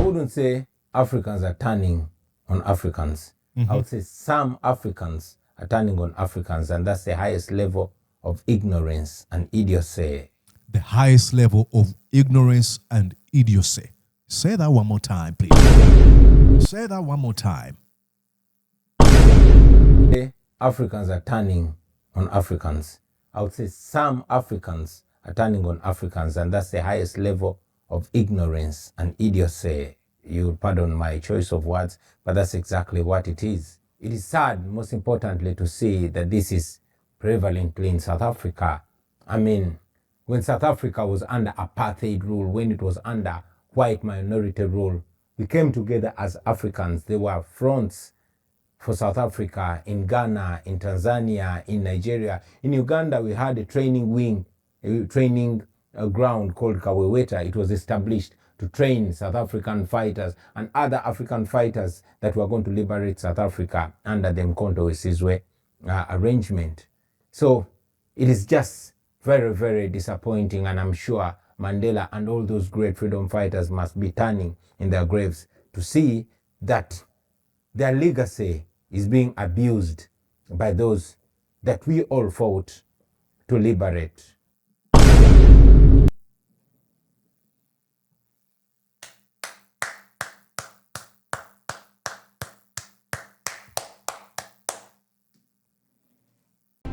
wouldn't say Africans are turning on Africans. I would say some Africans are turning on Africans, and that's the highest level of ignorance and idiocy. The highest level of ignorance and idiocy. Say that one more time, please. Say that one more time. Africans are turning on Africans. I would say some Africans are turning on Africans, and that's the highest level of ignorance and idiocy. You pardon my choice of words, but that's exactly what it is. It is sad, most importantly, to see that this is prevalently in South Africa. I mean, when South Africa was under apartheid rule, when it was under white minority rule, we came together as Africans. There were fronts for South Africa, in Ghana, in Tanzania, in Nigeria. In Uganda, we had a training wing, a training ground called Kaweweta. It was established to train South African fighters and other African fighters that were going to liberate South Africa under the Mkhonto we Sizwe arrangement. So it is just very, very disappointing, and I'm sure Mandela and all those great freedom fighters must be turning in their graves to see that their legacy is being abused by those that we all fought to liberate.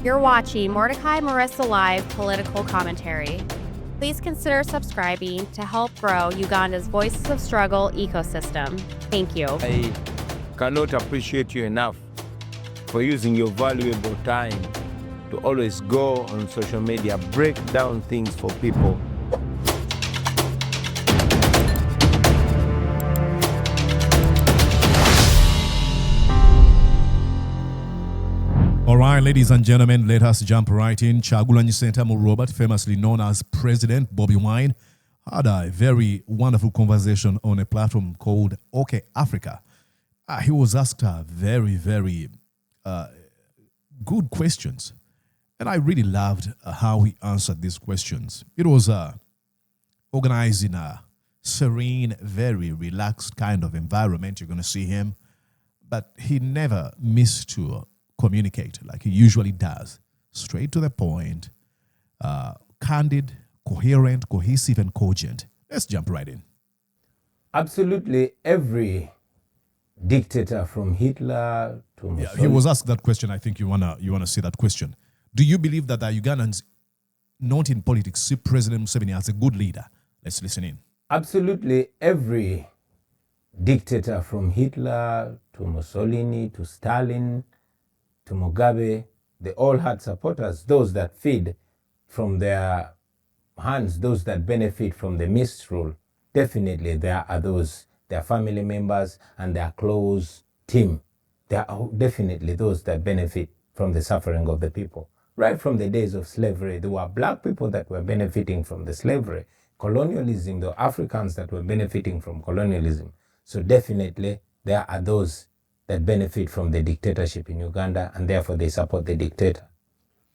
You're watching Mordecai Marissa Live Political Commentary. Please consider subscribing to help grow Uganda's Voices of Struggle ecosystem. Thank you. I cannot appreciate you enough for using your valuable time to always go on social media, break down things for people. All right, ladies and gentlemen, let us jump right in. Kyagulanyi Ssentamu Robert, famously known as President Bobi Wine, had a very wonderful conversation on a platform called OK Africa. He was asked very, very good questions. And I really loved how he answered these questions. It was organized in a serene, very relaxed kind of environment. You're going to see him. But he never missed to communicate like he usually does. Straight to the point, candid, coherent, cohesive, and cogent. Let's jump right in. Absolutely every dictator from Hitler to Mussolini. Yeah, he was asked that question. I think you wanna see that question. Do you believe that the Ugandans, not in politics, see President Museveni as a good leader? Let's listen in. Absolutely every dictator from Hitler to Mussolini to Stalin to Mugabe, they all had supporters, those that feed from their hands, those that benefit from the misrule. Definitely there are those, their family members and their close team. There are definitely those that benefit from the suffering of the people. Right from the days of slavery, there were black people that were benefiting from the slavery. Colonialism, the Africans that were benefiting from colonialism. So definitely there are those that benefit from the dictatorship in Uganda, and therefore they support the dictator.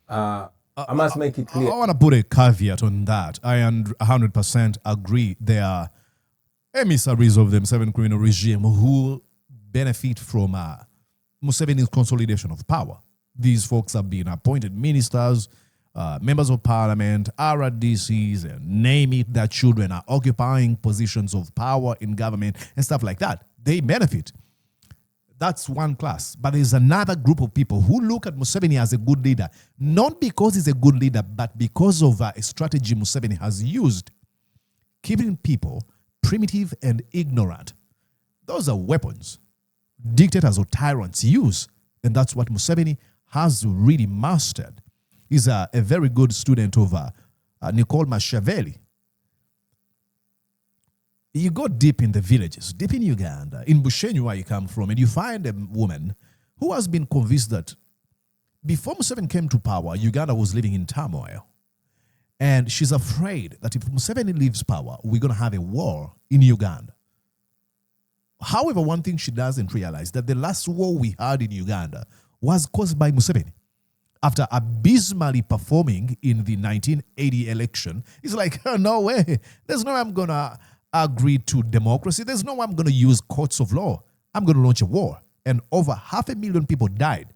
I must make it clear. I want to put a caveat on that. I 100% agree there are emissaries of the Museveni criminal regime who benefit from Museveni's consolidation of power. These folks have been appointed ministers, members of parliament, RDCs, and name it, their children are occupying positions of power in government and stuff like that. They benefit. That's one class. But there's another group of people who look at Museveni as a good leader, not because he's a good leader, but because of a strategy Museveni has used, keeping people primitive and ignorant. Those are weapons dictators or tyrants use, and that's what Museveni has really mastered. He's a very good student of Nicole Machiavelli. You go deep in the villages, deep in Uganda, in Bushenyi, where you come from, and you find a woman who has been convinced that before Museveni came to power, Uganda was living in turmoil. And she's afraid that if Museveni leaves power, we're going to have a war in Uganda. However, one thing she doesn't realize that the last war we had in Uganda was caused by Museveni. After abysmally performing in the 1980 election, it's like, oh, no way. There's no way I'm going to agreed to democracy, there's no way I'm going to use courts of law. I'm going to launch a war. And over 500,000 people died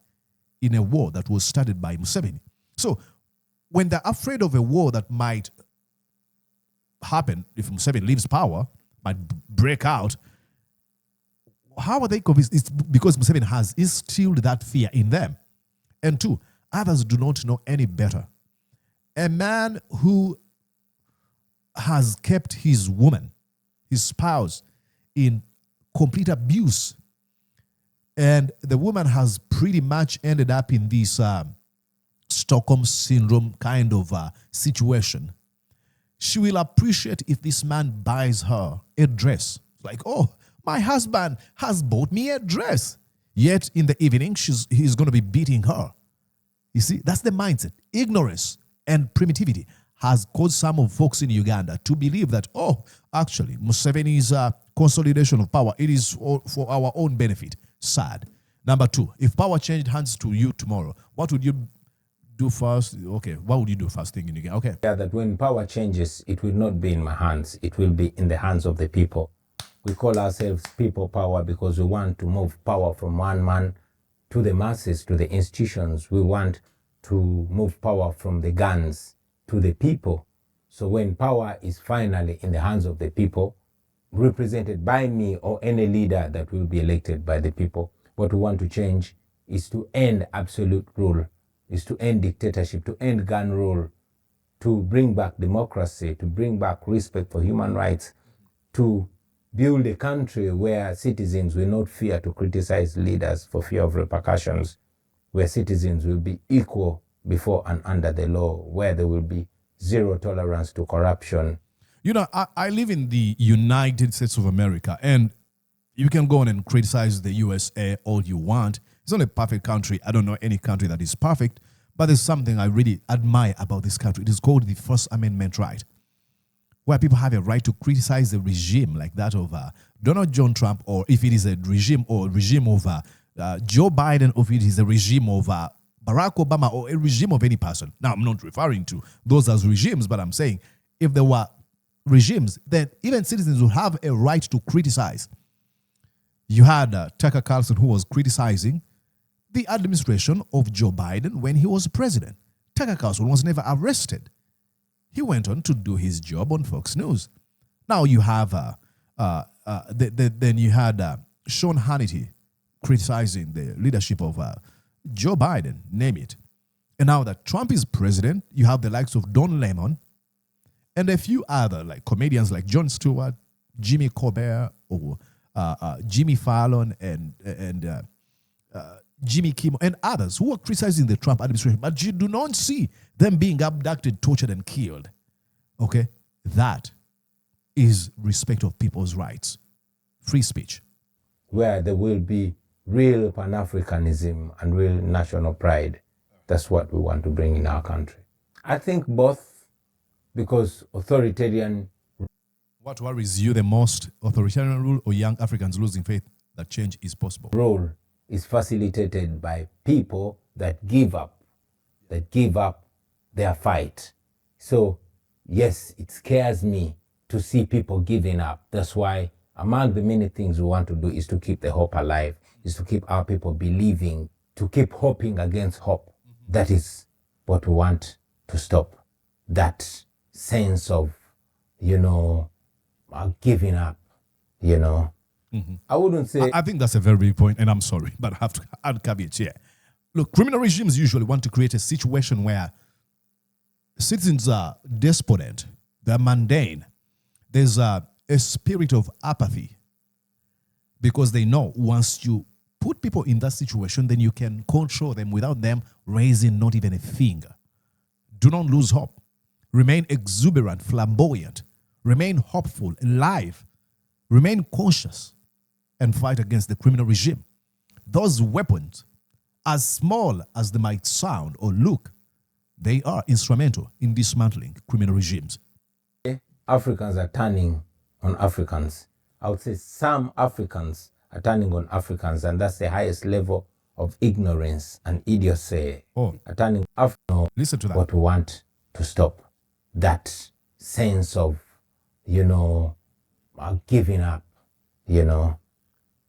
in a war that was started by Museveni. So when they're afraid of a war that might happen if Museveni leaves power, might break out, how are they convinced? It's because Museveni has instilled that fear in them. And two, others do not know any better. A man who has kept his woman, his spouse, in complete abuse, and the woman has pretty much ended up in this Stockholm syndrome kind of situation. She will appreciate if this man buys her a dress. Like, oh, my husband has bought me a dress. Yet in the evening, he's going to be beating her. You see, that's the mindset. Ignorance and primitivity has caused some of folks in Uganda to believe that, oh, actually, Museveni's consolidation of power, it is for our own benefit. Sad. Number two, if power changed hands to you tomorrow, what would you do first? Okay, what would you do first thing in Uganda? Okay. Yeah, that when power changes, it will not be in my hands. It will be in the hands of the people. We call ourselves people power because we want to move power from one man to the masses, to the institutions. We want to move power from the guns to the people. So when power is finally in the hands of the people, represented by me or any leader that will be elected by the people, what we want to change is to end absolute rule, is to end dictatorship, to end gun rule, to bring back democracy, to bring back respect for human rights, to build a country where citizens will not fear to criticize leaders for fear of repercussions, where citizens will be equal before and under the law, where there will be zero tolerance to corruption. You know, I live in the United States of America, and you can go on and criticize the USA all you want. It's not a perfect country. I don't know any country that is perfect, but there's something I really admire about this country. It is called the First Amendment right, where people have a right to criticize the regime like that of Donald John Trump, or if it is a regime or regime of Joe Biden, or if it is a regime of Barack Obama, or a regime of any person. Now, I'm not referring to those as regimes, but I'm saying if there were regimes, then even citizens would have a right to criticize. You had Tucker Carlson, who was criticizing the administration of Joe Biden when he was president. Tucker Carlson was never arrested. He went on to do his job on Fox News. Now you have, then you had Sean Hannity criticizing the leadership of Joe Biden, name it. And now that Trump is president, you have the likes of Don Lemon and a few other like comedians like Jon Stewart, Jimmy Colbert, or Jimmy Fallon, and Jimmy Kimmel, and others who are criticizing the Trump administration, but you do not see them being abducted, tortured, and killed. Okay? That is respect of people's rights. Free speech. Where there will be real Pan-Africanism and real national pride. That's what we want to bring in our country. I think both, because authoritarian... What worries you the most, authoritarian rule or young Africans losing faith that change is possible? Rule is facilitated by people that give up their fight. So, yes, it scares me to see people giving up. That's why among the many things we want to do is to keep the hope alive, is to keep our people believing, to keep hoping against hope. That is what we want to stop. That sense of, giving up, Mm-hmm. I wouldn't say... I think that's a very big point, and I'm sorry, but I have to add caveats here. Look, criminal regimes usually want to create a situation where citizens are desperate, they're mundane. There's a spirit of apathy because they know once you put people in that situation, then you can control them without them raising not even a finger. Do not lose hope. Remain exuberant, flamboyant. Remain hopeful, alive. Remain conscious and fight against the criminal regime. Those weapons, as small as they might sound or look, they are instrumental in dismantling criminal regimes. Africans are turning on Africans. I would say some Africans are turning on Africans, and that's the highest level of ignorance and idiocy. Oh, Are turning Africans. listen to that. What we want to stop. That sense of, are giving up, you know.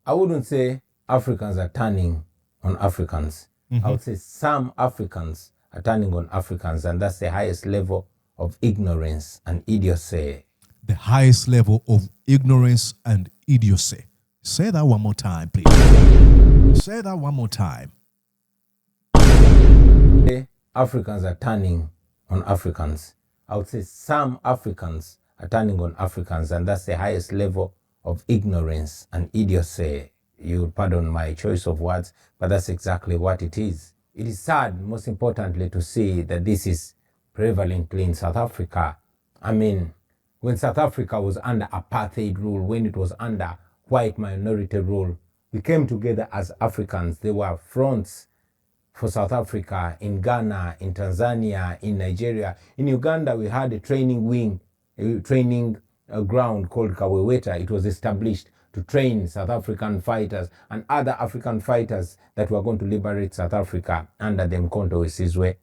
I wouldn't say Africans are turning on Africans. I would say some Africans are turning on Africans, and that's the highest level of ignorance and idiocy. The highest level of ignorance and idiocy. Say that one more time, please. Say that one more time. Africans are turning on Africans. I would say some Africans are turning on Africans, and that's the highest level of ignorance and idiocy. You pardon my choice of words, but that's exactly what it is. It is sad, most importantly, to see that this is prevalently in South Africa. I mean, when South Africa was under apartheid rule, when it was under white minority rule, we came together as Africans. There were fronts for South Africa, in Ghana, in Tanzania, in Nigeria. In Uganda, we had a training wing, a training ground called Kaweweta. It was established to train South African fighters and other African fighters that were going to liberate South Africa under the Mkhonto we Sizwe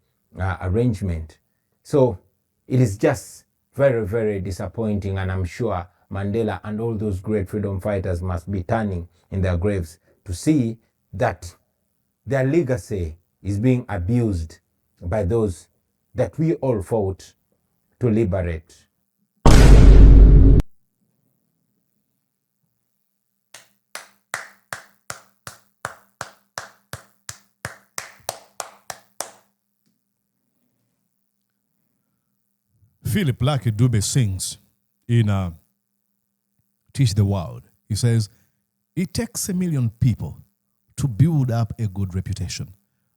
arrangement. So it is just very, very disappointing, and I'm sure Mandela and all those great freedom fighters must be turning in their graves to see that their legacy is being abused by those that we all fought to liberate. Philip Lucky Dube sings in Teach the World. He says, it takes 1 million people to build up a good reputation,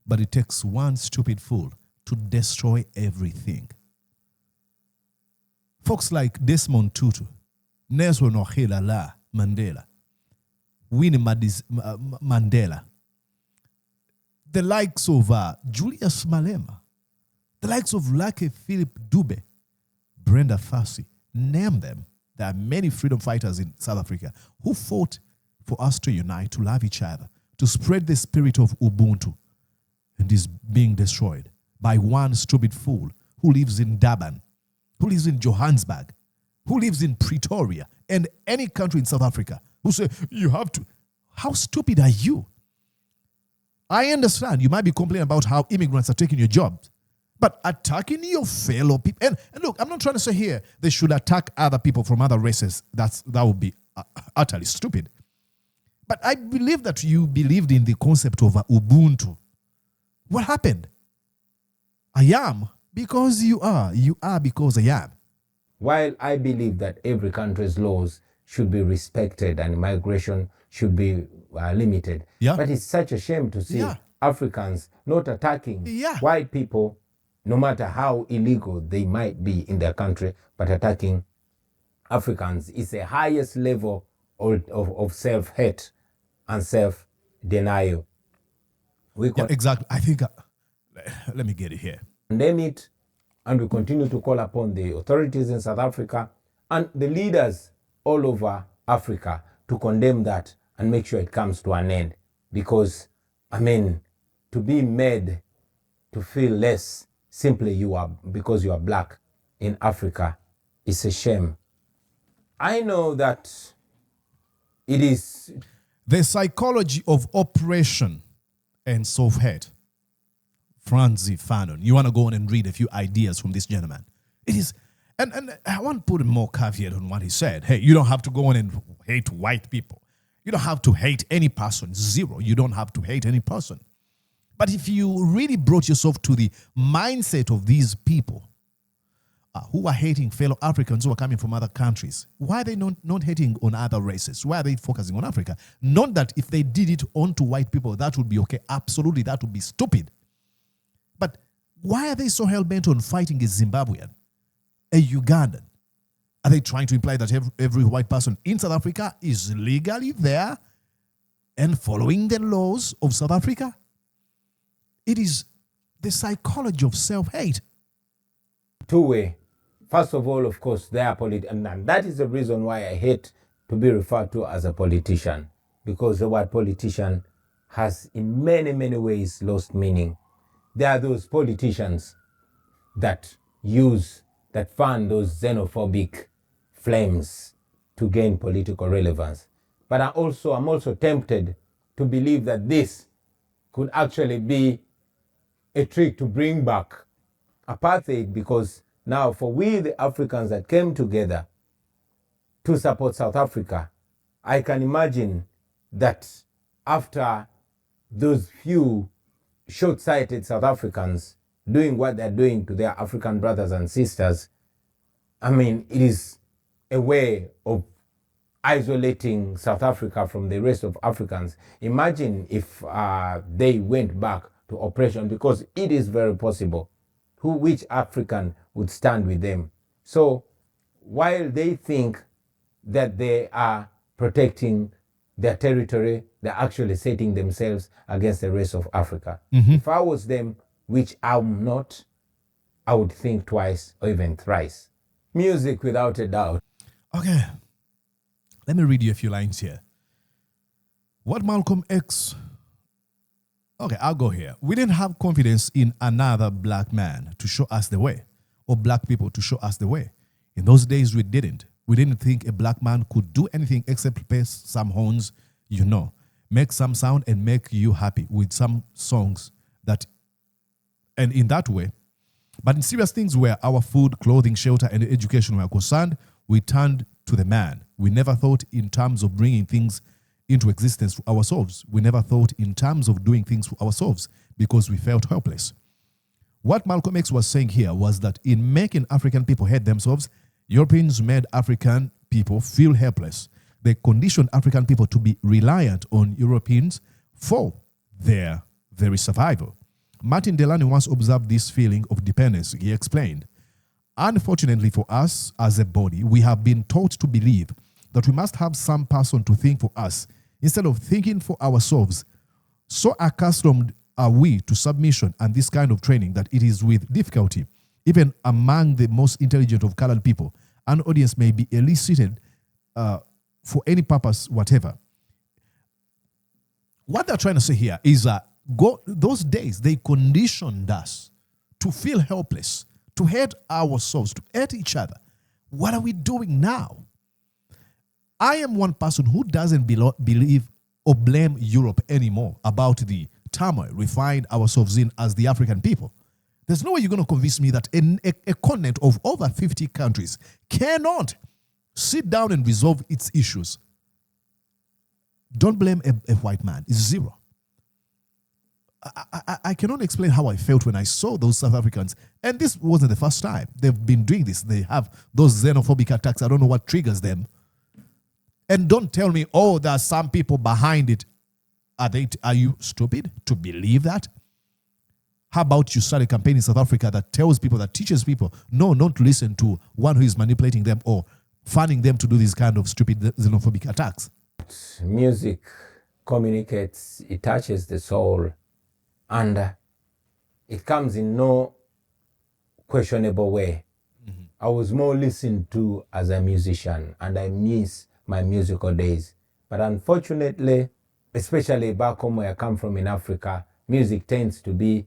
but it takes one stupid fool to destroy everything. Folks like Desmond Tutu, Nelson Mandela, Winnie Mandela, the likes of Julius Malema, the likes of Lucky Philip Dube, Brenda Fassie, name them. There are many freedom fighters in South Africa who fought for us to unite, to love each other, to spread the spirit of Ubuntu, and is being destroyed by one stupid fool who lives in Durban, who lives in Johannesburg, who lives in Pretoria, and any country in South Africa, who say, you have to. How stupid are you? I understand you might be complaining about how immigrants are taking your jobs, but attacking your fellow people, and look, I'm not trying to say here they should attack other people from other races. That would be utterly stupid. But I believe that you believed in the concept of Ubuntu. What happened? I am because you are. You are because I am. While I believe that every country's laws should be respected and migration should be limited, but it's such a shame to see Africans not attacking white people, no matter how illegal they might be in their country, but attacking Africans is the highest level of self-hate and self-denial. Exactly. I think, let me get it here. Condemn it, and we continue to call upon the authorities in South Africa and the leaders all over Africa to condemn that and make sure it comes to an end. Because, I mean, to be made to feel less simply because you are black in Africa is a shame. I know that it is the psychology of oppression and self-hate. Franzi Fanon. You want to go on and read a few ideas from this gentleman. It is, and I want to put more caveat on what he said. Hey, you don't have to go on and hate white people. You don't have to hate any person. Zero. You don't have to hate any person. But if you really brought yourself to the mindset of these people who are hating fellow Africans who are coming from other countries, why are they not hating on other races? Why are they focusing on Africa? Not that if they did it onto white people, that would be okay. Absolutely, that would be stupid. But why are they so hell-bent on fighting a Zimbabwean, a Ugandan? Are they trying to imply that every white person in South Africa is legally there and following the laws of South Africa? It is the psychology of self-hate. Two-way. First of all, of course, they are politicians. And that is the reason why I hate to be referred to as a politician. Because the word politician has in many, many ways lost meaning. There are those politicians that fan those xenophobic flames to gain political relevance. But I'm also tempted to believe that this could actually be a trick to bring back apartheid, because now for we, the Africans that came together to support South Africa, I can imagine that after those few short-sighted South Africans doing what they're doing to their African brothers and sisters, I mean, it is a way of isolating South Africa from the rest of Africans. Imagine if they went back to oppression, because it is very possible. Which African would stand with them? So while they think that they are protecting their territory, they're actually setting themselves against the rest of Africa. If I was them, which I'm not, I would think twice or even thrice. Music, without a doubt. Okay. Let me read you a few lines here. What Malcolm X... Okay, I'll go here. We didn't have confidence in another black man to show us the way, or black people to show us the way. In those days, we didn't. We didn't think a black man could do anything except play some horns, make some sound and make you happy with some songs and in that way. But in serious things where our food, clothing, shelter, and education were concerned, we turned to the man. We never thought in terms of bringing things into existence for ourselves. We never thought in terms of doing things for ourselves because we felt helpless. What Malcolm X was saying here was that in making African people hate themselves, Europeans made African people feel helpless. They conditioned African people to be reliant on Europeans for their very survival. Martin Delany once observed this feeling of dependence. He explained, "Unfortunately for us as a body, we have been taught to believe that we must have some person to think for us instead of thinking for ourselves. So accustomed are we to submission and this kind of training that it is with difficulty, even among the most intelligent of colored people, an audience may be elicited for any purpose whatever." What they're trying to say here is those days, they conditioned us to feel helpless, to hate ourselves, to hate each other. What are we doing now? I am one person who doesn't believe or blame Europe anymore about the turmoil we find ourselves in as the African people. There's no way you're going to convince me that a continent of over 50 countries cannot sit down and resolve its issues. Don't blame a white man. It's zero. I cannot explain how I felt when I saw those South Africans. And this wasn't the first time. They've been doing this. They have those xenophobic attacks. I don't know what triggers them. And don't tell me, oh, there are some people behind it. Are you stupid to believe that? How about you start a campaign in South Africa that tells people, that teaches people, no, not to listen to one who is manipulating them or funding them to do these kind of stupid xenophobic attacks? Music communicates, it touches the soul, and it comes in no questionable way. I was more listened to as a musician, and I miss my musical days. But unfortunately, especially back home where I come from in Africa, music tends to be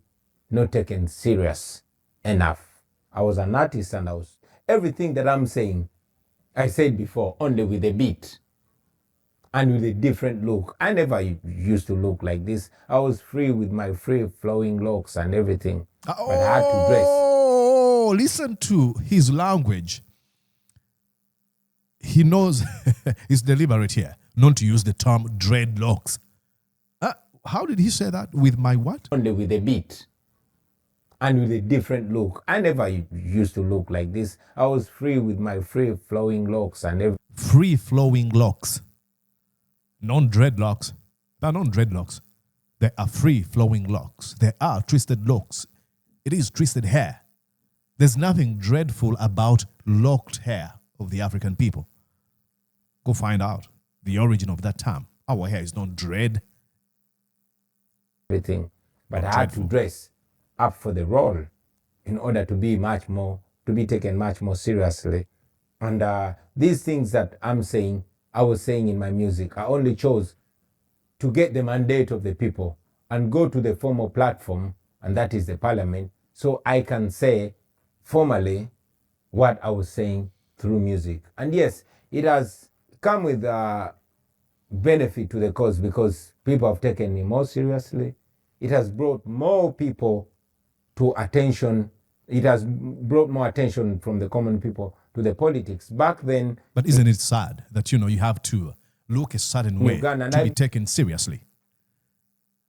not taken serious enough. I was an artist, and everything that I'm saying, I said before, only with a beat and with a different look. I never used to look like this. I was free with my free flowing locks and everything, but I had to dress. Oh, listen to his language. He knows it's deliberate here not to use the term dreadlocks. How did he say that? With my what? Only with a beat and with a different look. I never used to look like this. I was free with my free flowing locks and everything. Free flowing locks. Non-dreadlocks. They're not dreadlocks. They are free flowing locks. They are twisted locks. It is twisted hair. There's nothing dreadful about locked hair of the African people. Go find out the origin of that term. Our hair is not dread. Everything. But I had to dress up for the role in order to be taken much more seriously. And these things that I'm saying, I was saying in my music, I only chose to get the mandate of the people and go to the formal platform, and that is the parliament, so I can say formally what I was saying through music. And yes, it has come with benefit to the cause because people have taken it more seriously. It has brought more people to attention. It has brought more attention from the common people to the politics. Back then... But isn't it sad that, you have to look a certain way Uganda, to be taken seriously?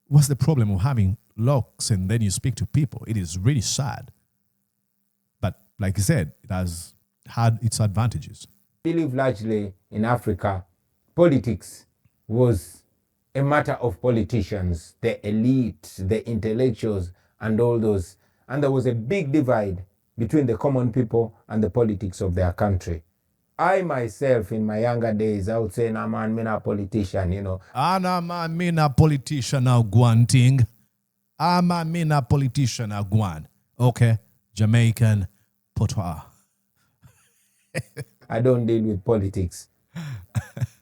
What's the problem of having looks and then you speak to people? It is really sad. But like I said, it has had its advantages. I believe largely in Africa, politics was a matter of politicians, the elite, the intellectuals, and all those. And there was a big divide between the common people and the politics of their country. I myself, in my younger days, I would say, nah man, me not a politician, Nah man, me not politician now, Guan ting. Man, me not politician now, Guan. Okay, Jamaican, patois. I don't deal with politics.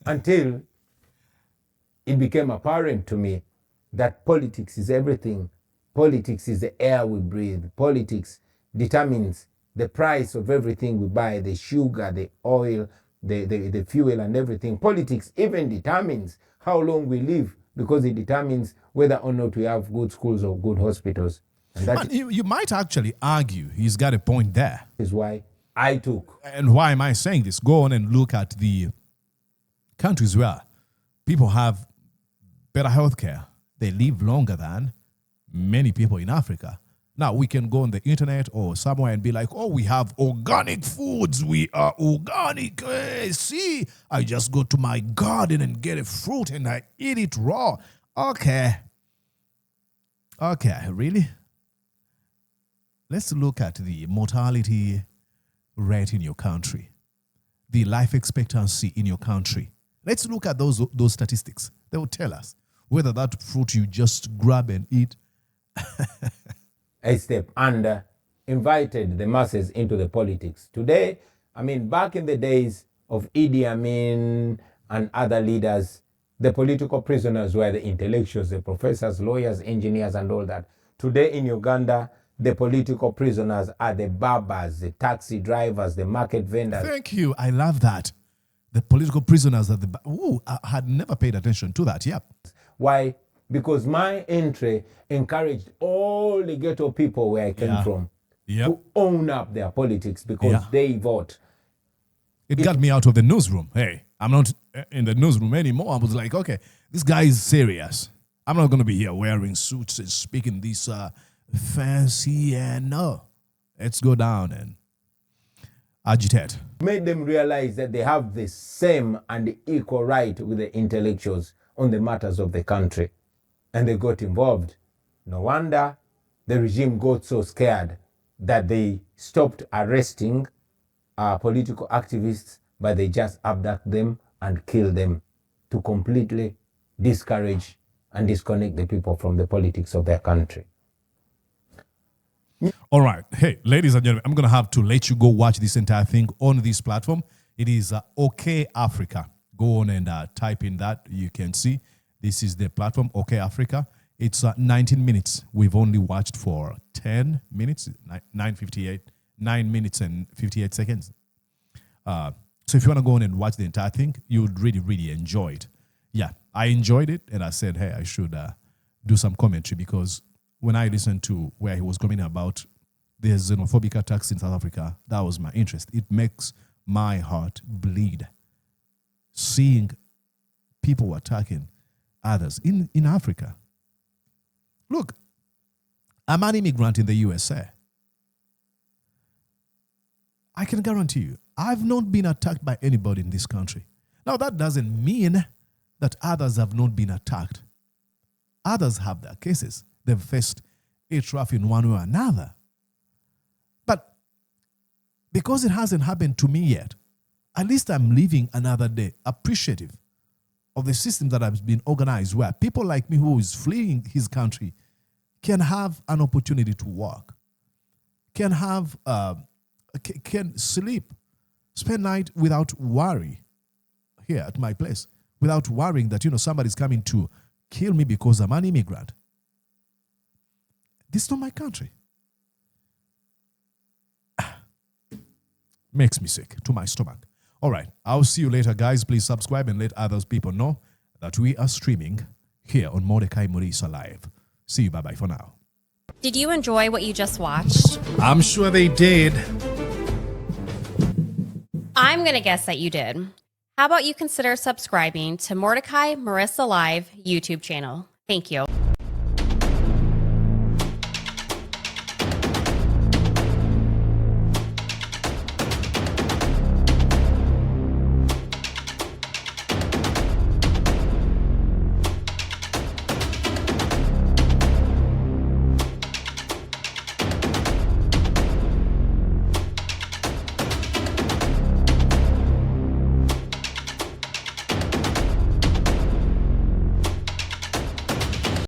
Until it became apparent to me that politics is everything. Politics is the air we breathe. Politics determines the price of everything we buy, the sugar, the oil, the fuel and everything. Politics even determines how long we live because it determines whether or not we have good schools or good hospitals. And that you might actually argue he's got a point there. is why I took. And why am I saying this? Go on and look at the countries where people have better health care. They live longer than many people in Africa. Now, we can go on the internet or somewhere and be like, oh, we have organic foods. We are organic. Hey, see, I just go to my garden and get a fruit and I eat it raw. Okay, really? Let's look at the mortality rate in your country, the life expectancy in your country. Let's look at those statistics. They will tell us whether that fruit you just grab and eat a step and invited the masses into the politics. Today, back in the days of Idi Amin and other leaders, the political prisoners were the intellectuals, the professors, lawyers, engineers, and all that. Today in Uganda, the political prisoners are the barbers, the taxi drivers, the market vendors. Thank you. I love that. The political prisoners are I had never paid attention to that. Yep. Why? Because my entry encouraged all the ghetto people where I came from to own up their politics because they vote. It got me out of the newsroom. Hey, I'm not in the newsroom anymore. I was like, okay, this guy is serious. I'm not going to be here wearing suits and speaking this fancy and no. Let's go down and agitate. Made them realize that they have the same and equal right with the intellectuals on the matters of the country. And they got involved. No wonder the regime got so scared that they stopped arresting political activists, but they just abduct them and kill them to completely discourage and disconnect the people from the politics of their country. All right. Hey, ladies and gentlemen, I'm going to have to let you go watch this entire thing on this platform. It is OK Africa. Go on and type in that. You can see this is the platform, OK Africa. It's 19 minutes. We've only watched for 10 minutes, 9 minutes and 58 seconds. So if you want to go on and watch the entire thing, you would really, really enjoy it. Yeah, I enjoyed it. And I said, hey, I should do some commentary because when I listened to where he was commenting about the xenophobic attacks in South Africa, that was my interest. It makes my heart bleed. Seeing people attacking others in Africa. Look, I'm an immigrant in the USA. I can guarantee you, I've not been attacked by anybody in this country. Now, that doesn't mean that others have not been attacked. Others have their cases. They've faced it rough in one way or another. But because it hasn't happened to me yet, at least I'm living another day appreciative of the system that has been organized where people like me who is fleeing his country can have an opportunity to work, can have, can sleep, spend night without worry here at my place, without worrying that, somebody's coming to kill me because I'm an immigrant. This is not my country. Makes me sick to my stomach. All right. I'll see you later, guys. Please subscribe and let others people know that we are streaming here on Mordecai Murisa Live. See you. Bye-bye for now. Did you enjoy what you just watched? I'm sure they did. I'm going to guess that you did. How about you consider subscribing to Mordecai Marissa Live YouTube channel? Thank you.